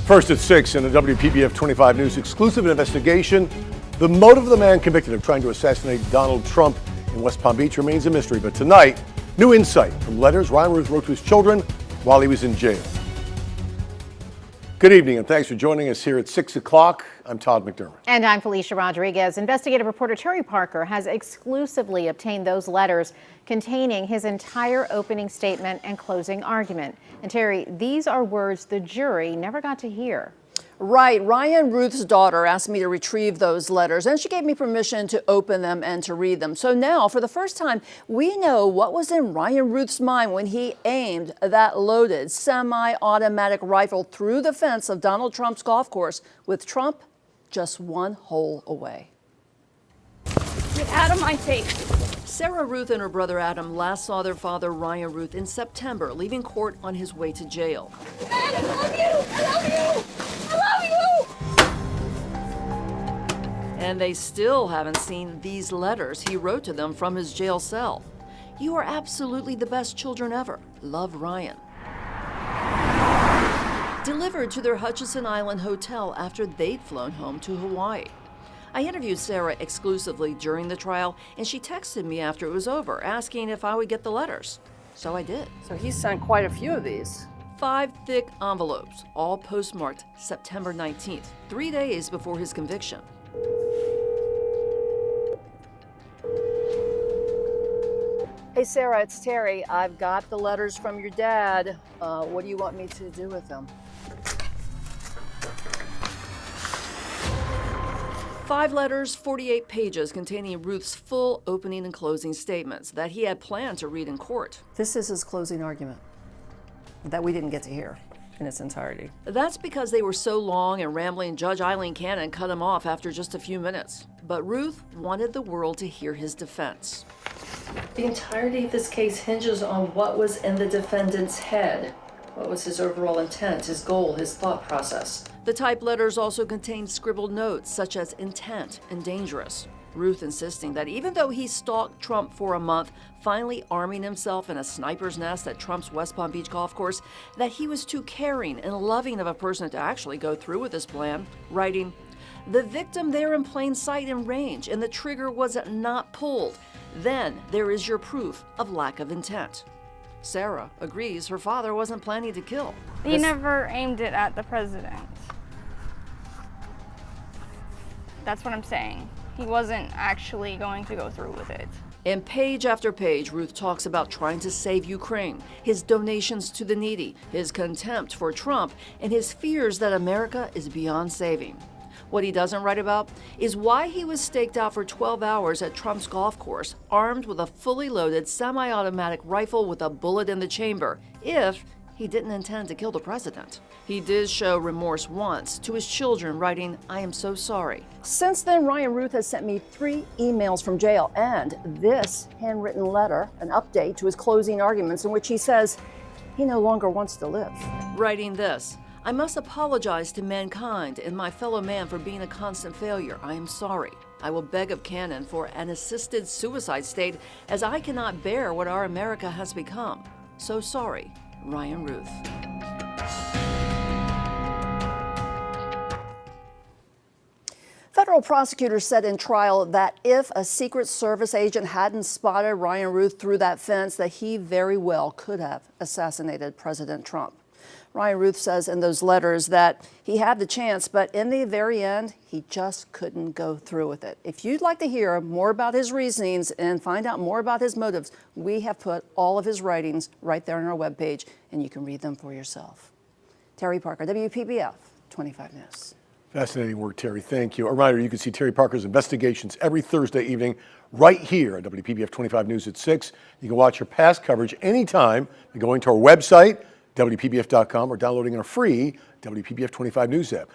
First at 6 in the WPBF 25 News exclusive investigation. The motive of the man convicted of trying to assassinate Donald Trump in West Palm Beach remains a mystery. But tonight, new insight from letters Ryan Ruth wrote to his children while he was in jail. Good evening and thanks for joining us here at 6 o'clock. I'm Todd McDermott. And I'm Felicia Rodriguez. Investigative reporter Terry Parker has exclusively obtained those letters containing his entire opening statement and closing argument. And Terry, these are words the jury never got to hear. Right. Ryan Ruth's daughter asked me to retrieve those letters, and she gave me permission to open them and to read them. So now, for the first time, we know what was in Ryan Ruth's mind when he aimed that loaded semi-automatic rifle through the fence of Donald Trump's golf course, with Trump just one hole away. Get out of my face. Sarah Ruth and her brother Adam last saw their father Ryan Ruth in September, leaving court on his way to jail. Dad, I love you! I love you! I love you! And they still haven't seen these letters he wrote to them from his jail cell. You are absolutely the best children ever. Love, Ryan. Delivered to their Hutchinson Island hotel after they'd flown home to Hawaii. I interviewed Sarah exclusively during the trial, and she texted me after it was over, asking if I would get the letters. So I did. So he sent quite a few of these. 5 thick envelopes, all postmarked September 19th, 3 days before his conviction. Hey Sarah, it's Terry. I've got the letters from your dad. What do you want me to do with them? 5 letters, 48 pages containing Ruth's full opening and closing statements that he had planned to read in court. This is his closing argument that we didn't get to hear in its entirety. That's because they were so long and rambling, Judge Eileen Cannon cut him off after just a few minutes. But Ruth wanted the world to hear his defense. The entirety of this case hinges on what was in the defendant's head. What was his overall intent, his goal, his thought process? The typed letters also contained scribbled notes such as intent and dangerous. Ruth insisting that even though he stalked Trump for a month, finally arming himself in a sniper's nest at Trump's West Palm Beach golf course, that he was too caring and loving of a person to actually go through with his plan, writing, "The victim there in plain sight and range, and the trigger was not pulled. Then there is your proof of lack of intent." Sarah agrees her father wasn't planning to kill. He never aimed it at the president. That's what I'm saying. He wasn't actually going to go through with it. And page after page, Ruth talks about trying to save Ukraine, his donations to the needy, his contempt for Trump, and his fears that America is beyond saving. What he doesn't write about is why he was staked out for 12 hours at Trump's golf course, armed with a fully loaded semi-automatic rifle with a bullet in the chamber, if he didn't intend to kill the president. He did show remorse once to his children, writing, "I am so sorry." Since then, Ryan Ruth has sent me 3 emails from jail and this handwritten letter, an update to his closing arguments in which he says he no longer wants to live. Writing this, "I must apologize to mankind and my fellow man for being a constant failure. I am sorry. I will beg of Cannon for an assisted suicide state as I cannot bear what our America has become. So sorry, Ryan Ruth." Federal prosecutors said in trial that if a Secret Service agent hadn't spotted Ryan Ruth through that fence, that he very well could have assassinated President Trump. Ryan Ruth says in those letters that he had the chance, but in the very end, he just couldn't go through with it. If you'd like to hear more about his reasonings and find out more about his motives, we have put all of his writings right there on our webpage, and you can read them for yourself. Terry Parker, WPBF 25 News. Fascinating work, Terry. Thank you. A reminder, you can see Terry Parker's investigations every Thursday evening right here at WPBF 25 News at 6. You can watch your past coverage anytime by going to our website, WPBF.com, or downloading our free WPBF 25 News app.